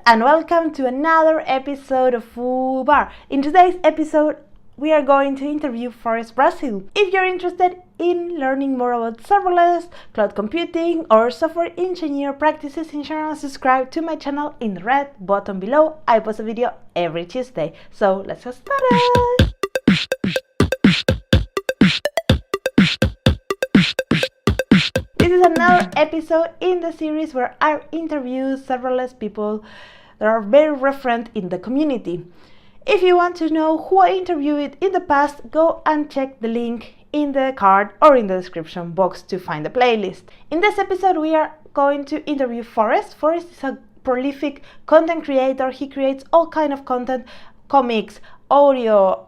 and welcome to another episode of FooBar. In today's episode, we are going to interview Forrest Brazeal. If you're interested in learning more about serverless, cloud computing, or software engineer practices in general, subscribe to my channel in the red button below. I post a video every Tuesday. So let's get started. This is another episode in the series where I interview serverless people that are very referent in the community. If you want to know who I interviewed in the past, go and check the link in the card or in the description box to find the playlist. In this episode, we are going to interview Forrest. Forrest is a prolific content creator. He creates all kind of content, comics, audio,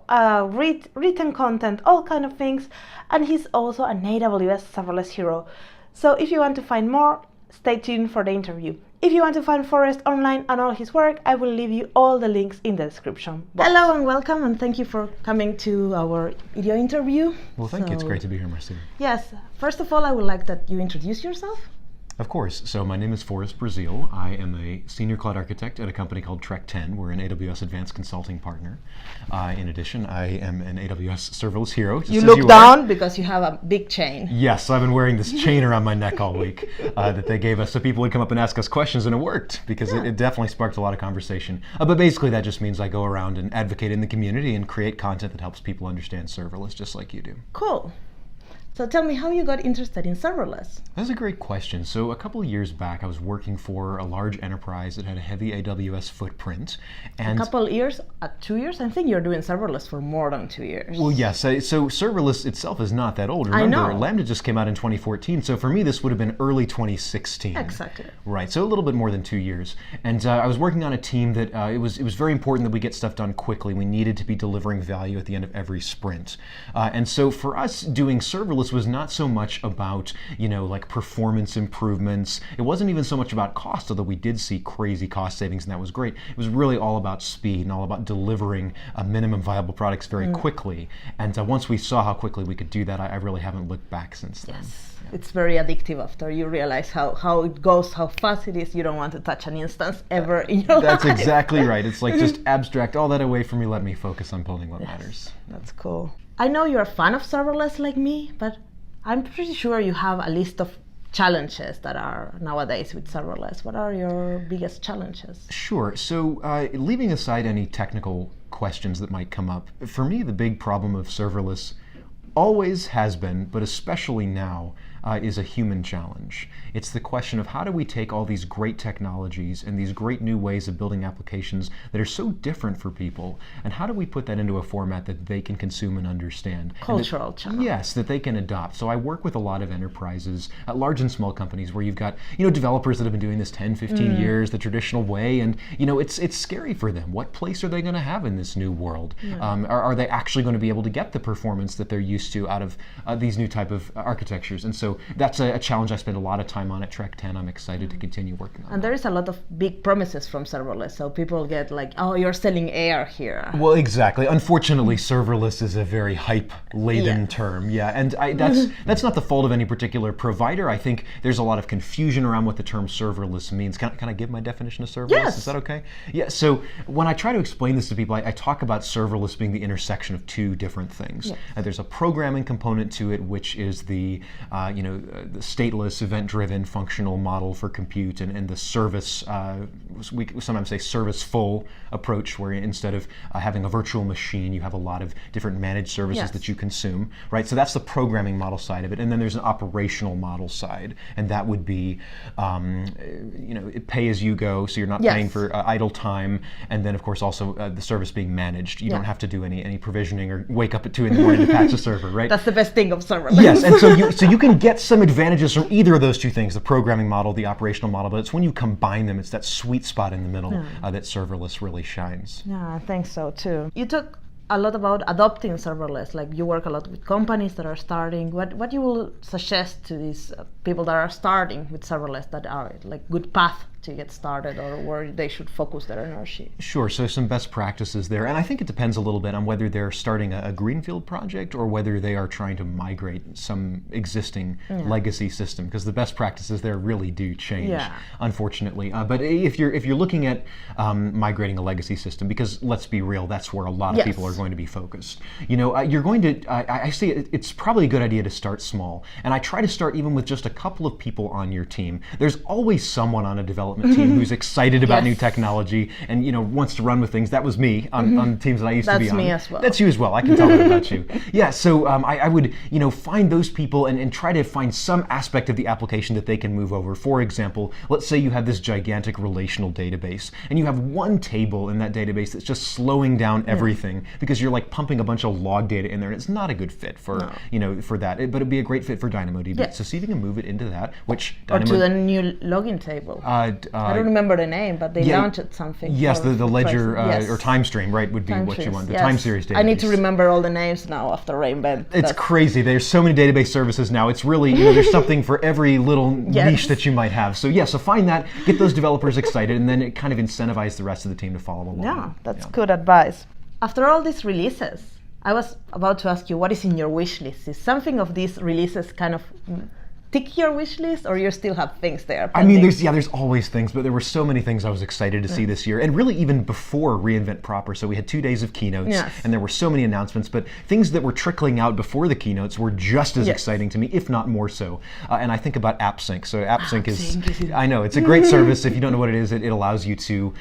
written content, all kind of things. And he's also an AWS serverless hero. So if you want to find more, stay tuned for the interview. If you want to find Forrest online and all his work, I will leave you all the links in the description box. Hello and welcome, and thank you for coming to our video interview. Well, thank you. It's great to be here, Marcia. Yes. First of all, I would like that you introduce yourself. Of course. So my name is Forrest Brazeal. I am a senior cloud architect at a company called Trek 10. We're an AWS advanced consulting partner. In addition, I am an AWS serverless hero. You look down because you have a big chain. Yes, I've been wearing this chain around my neck all week that they gave us so people would come up and ask us questions, and it worked because it definitely sparked a lot of conversation. But basically that just means I go around and advocate in the community and create content that helps people understand serverless just like you do. Cool. So tell me how you got interested in serverless. That's a great question. So a couple of years back, I was working for a large enterprise that had a heavy AWS footprint. And a couple of years, 2 years? I think you're doing serverless for more than 2 years. Well, yes. So serverless itself is not that old. Remember, I know. Lambda just came out in 2014. So for me, this would have been early 2016. Exactly. Right. So a little bit more than 2 years. And I was working on a team that it was very important that we get stuff done quickly. We needed to be delivering value at the end of every sprint. And so for us, doing serverless was not so much about, like performance improvements. It wasn't even so much about cost, although we did see crazy cost savings, and that was great. It was really all about speed and all about delivering minimum viable products very quickly. And once we saw how quickly we could do that, I really haven't looked back since then. Yes. Yeah. It's very addictive after you realize how it goes, how fast it is. You don't want to touch an instance ever in your life. That's exactly right. It's like just abstract all that away from me. Let me focus on building what matters. That's cool. I know you're a fan of serverless like me, but I'm pretty sure you have a list of challenges that are nowadays with serverless. What are your biggest challenges? Sure. So leaving aside any technical questions that might come up, for me the big problem of serverless always has been, but especially now, is a human challenge. It's the question of how do we take all these great technologies and these great new ways of building applications that are so different for people, and how do we put that into a format that they can consume and understand? Cultural challenge. Yes, that they can adopt. So I work with a lot of enterprises, large and small companies, where you've got developers that have been doing this 10, 15 years the traditional way, and it's scary for them. What place are they going to have in this new world? Are they actually going to be able to get the performance that they're used to out of these new type of architectures? And so that's a challenge I spend a lot of time on at Trek 10. I'm excited to continue working on And there is a lot of big promises from serverless, so people get like, oh, you're selling air here. Well, exactly. Unfortunately, serverless is a very hype-laden term. Yeah, and that's not the fault of any particular provider. I think there's a lot of confusion around what the term serverless means. Can I give my definition of serverless? Yes. Is that okay? Yeah, so when I try to explain this to people, I talk about serverless being the intersection of two different things. Yes. There's a programming component to it, which is the the stateless, event-driven, functional model for compute, and the service, we sometimes say serviceful approach, where instead of having a virtual machine, you have a lot of different managed services that you consume, right? So that's the programming model side of it. And then there's an operational model side, and that would be, pay as you go, so you're not paying for idle time, and then of course also the service being managed. You don't have to do any provisioning or wake up at 2 a.m. to patch a server, right? That's the best thing of serverless. Yes, and so you can get some advantages from either of those two things, the programming model, the operational model, but it's when you combine them, it's that sweet spot in the middle that serverless really shines. Yeah, I think so too. You talk a lot about adopting serverless, like you work a lot with companies that are starting. What you will suggest to these people that are starting with serverless that are like good path to get started, or where they should focus their energy? Sure, so some best practices there, and I think it depends a little bit on whether they're starting a greenfield project or whether they are trying to migrate some existing legacy system, because the best practices there really do change, unfortunately. But if you're looking at migrating a legacy system, because let's be real, that's where a lot of people are going to be focused. You're going to, I say it's probably a good idea to start small, and I try to start even with just a couple of people on your team. There's always someone on a development team who's excited about new technology and wants to run with things. That was me on teams that I used to be on. That's me as well. That's you as well. I can tell that about you. Yeah. So I would find those people and try to find some aspect of the application that they can move over. For example, let's say you have this gigantic relational database and you have one table in that database that's just slowing down everything because you're like pumping a bunch of log data in there, and it's not a good fit for for that. But it'd be a great fit for DynamoDB. So see if you can move it into that. Which or to the new login table. I don't remember the name, but they launched something. Yes, the ledger or time stream, right, would be what you want. The time series database. I need to remember all the names now after reInvent. It's crazy. There's so many database services now. It's really, there's something for every little niche that you might have. So so find that, get those developers excited, and then it kind of incentivize the rest of the team to follow along. Yeah, that's good advice. After all these releases, I was about to ask you, what is in your wish list? Is something of these releases kind of tick your wish list, or you still have things there pending? I mean, there's always things, but there were so many things I was excited to see this year, and really even before reInvent proper. So we had 2 days of keynotes, and there were so many announcements, but things that were trickling out before the keynotes were just as exciting to me, if not more so. And I think about AppSync. So AppSync is, I know, it's a great service. If you don't know what it is, it allows you to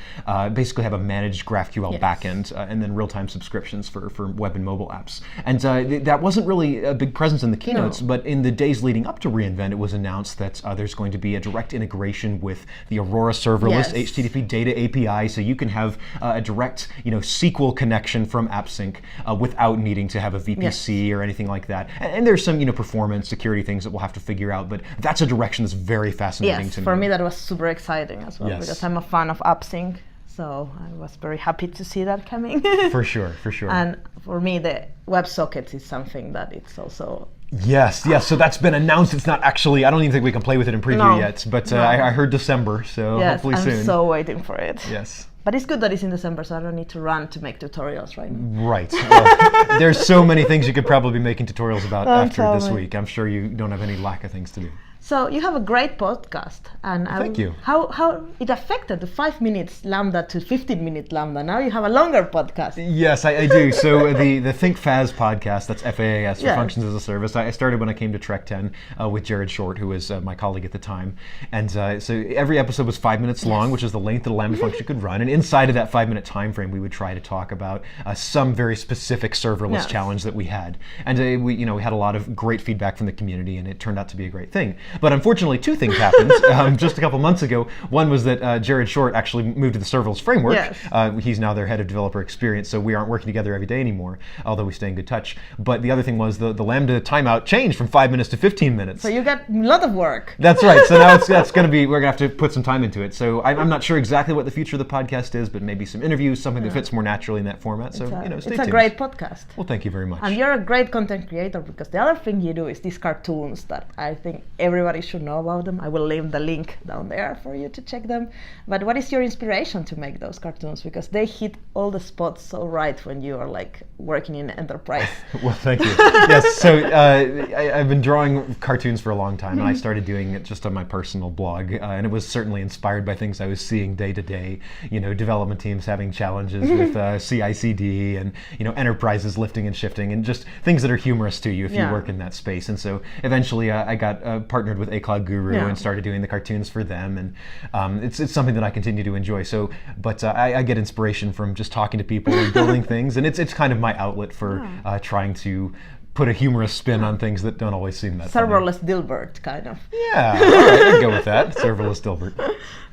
basically have a managed GraphQL backend and then real-time subscriptions for web and mobile apps. And that wasn't really a big presence in the keynotes, but in the days leading up to reInvent, it was announced that there's going to be a direct integration with the Aurora serverless HTTP data API, so you can have a direct, SQL connection from AppSync without needing to have a VPC or anything like that. And there's some, performance security things that we'll have to figure out, but that's a direction that's very fascinating to me. For me that was super exciting as well, because I'm a fan of AppSync. So I was very happy to see that coming. For sure. And for me, the WebSockets is something that it's also... Yes. So that's been announced. It's not actually, I don't even think we can play with it in preview yet, but I heard December, so hopefully soon. I'm so waiting for it. Yes. But it's good that it's in December, so I don't need to run to make tutorials right now. Right. Well, there's so many things you could probably be making tutorials about after this week. I'm sure you don't have any lack of things to do. So you have a great podcast, and thank you. How it affected the 5 minutes Lambda to 15-minute Lambda. Now you have a longer podcast. Yes, I do. So the Think FAS podcast, that's FAAS for Functions as a Service. I started when I came to Trek 10 with Jared Short, who was my colleague at the time, and so every episode was 5 minutes long, which is the length that a Lambda function could run. And inside of that 5-minute time frame, we would try to talk about some very specific serverless challenge that we had, and we had a lot of great feedback from the community, and it turned out to be a great thing. But unfortunately, 2 things happened just a couple months ago. One was that Jared Short actually moved to the serverless framework. Yes. He's now their head of developer experience, so we aren't working together every day anymore, although we stay in good touch. But the other thing was the Lambda timeout changed from 5 minutes to 15 minutes. So you got a lot of work. That's right. So now we're going to have to put some time into it. So I'm not sure exactly what the future of the podcast is, but maybe some interviews, something that fits more naturally in that format. So stay tuned. It's a great podcast. Well, thank you very much. And you're a great content creator, because the other thing you do is these cartoons that I think everybody should know about them. I will leave the link down there for you to check them. But what is your inspiration to make those cartoons? Because they hit all the spots so right when you are like working in enterprise. Well, thank you. Yes, so I've been drawing cartoons for a long time, and I started doing it just on my personal blog, and it was certainly inspired by things I was seeing day to day. Development teams having challenges with CI/CD, and enterprises lifting and shifting, and just things that are humorous to you if you work in that space. And so eventually I got partnered with A Cloud Guru and started doing the cartoons for them, and it's something that I continue to enjoy. So, but I get inspiration from just talking to people and building things, and it's kind of my outlet for trying to put a humorous spin on things that don't always seem that Serverless Dilbert, kind of. Yeah, all right, I'd go with that. Serverless Dilbert.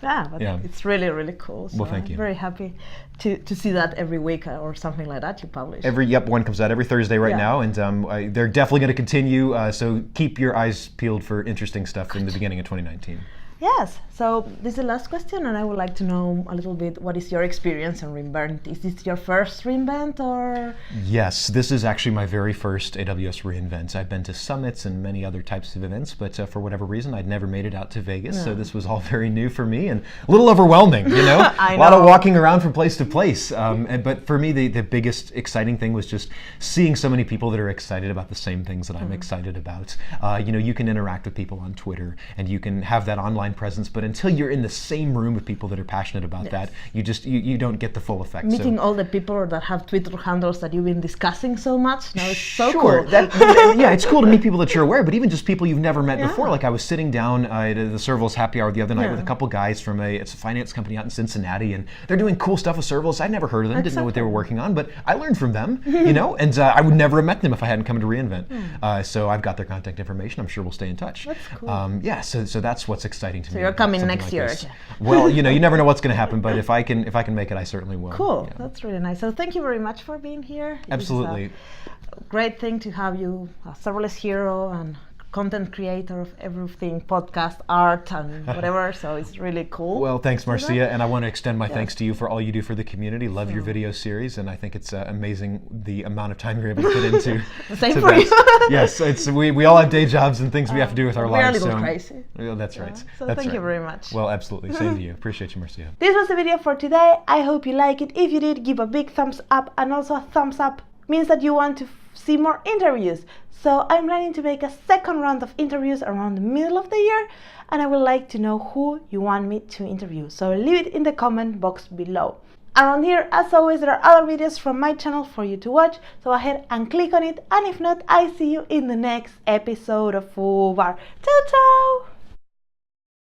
But it's really, really cool. So well, thank you. I'm very happy to see that every week or something like that you publish. One comes out every Thursday right now, and they're definitely going to continue, so keep your eyes peeled for interesting stuff in the beginning of 2019. Yes, so this is the last question, and I would like to know a little bit, what is your experience on reInvent? Is this your first reInvent, or? Yes, this is actually my very first AWS reInvent. I've been to summits and many other types of events, but for whatever reason, I'd never made it out to Vegas, so this was all very new for me and a little overwhelming, you know? I A lot of know. walking around from place to place. But for me, the biggest exciting thing was just seeing so many people that are excited about the same things that I'm excited about. You know, you can interact with people on Twitter, and you can have that online presence, but until you're in the same room with people that are passionate about that, you don't get the full effect. Meeting all the people that have Twitter handles that you've been discussing so much, now it's so Sure. cool. Yeah, it's cool to meet people that you're aware, but even just people you've never met before. Like I was sitting down at the Serverless happy hour the other night with a couple guys from it's a finance company out in Cincinnati, and they're doing cool stuff with serverless. I'd never heard of them, didn't know what they were working on, but I learned from them, you know, and I would never have met them if I hadn't come to reInvent. So I've got their contact information. I'm sure we'll stay in touch. That's cool. Yeah, so that's what's exciting to me. So you're about coming something next like year. this. Well, you know, you never know what's going to happen, but if I can make it, I certainly will. Cool, Yeah. that's really nice. So thank you very much for being here. Absolutely. It is a great thing to have you, a serverless hero and content creator of everything, podcast, art, and whatever. So it's really cool. Well, thanks, Marcia, and I want to extend my thanks to you for all you do for the community. Love your video series, and I think it's amazing the amount of time you're able to put into. Same for you. Yes, we all have day jobs and things we have to do with our we are a lives. little crazy. Well, that's right. So That's thank you right. very much. Well, absolutely. Same to you. Appreciate you, Marcia. This was the video for today. I hope you like it. If you did, give a big thumbs up, and also a thumbs up means that you want to see more interviews. So I'm planning to make a second round of interviews around the middle of the year, and I would like to know who you want me to interview. So leave it in the comment box below. Around here, as always, there are other videos from my channel for you to watch, so go ahead and click on it, and if not, I see you in the next episode of FooBar. Ciao, ciao!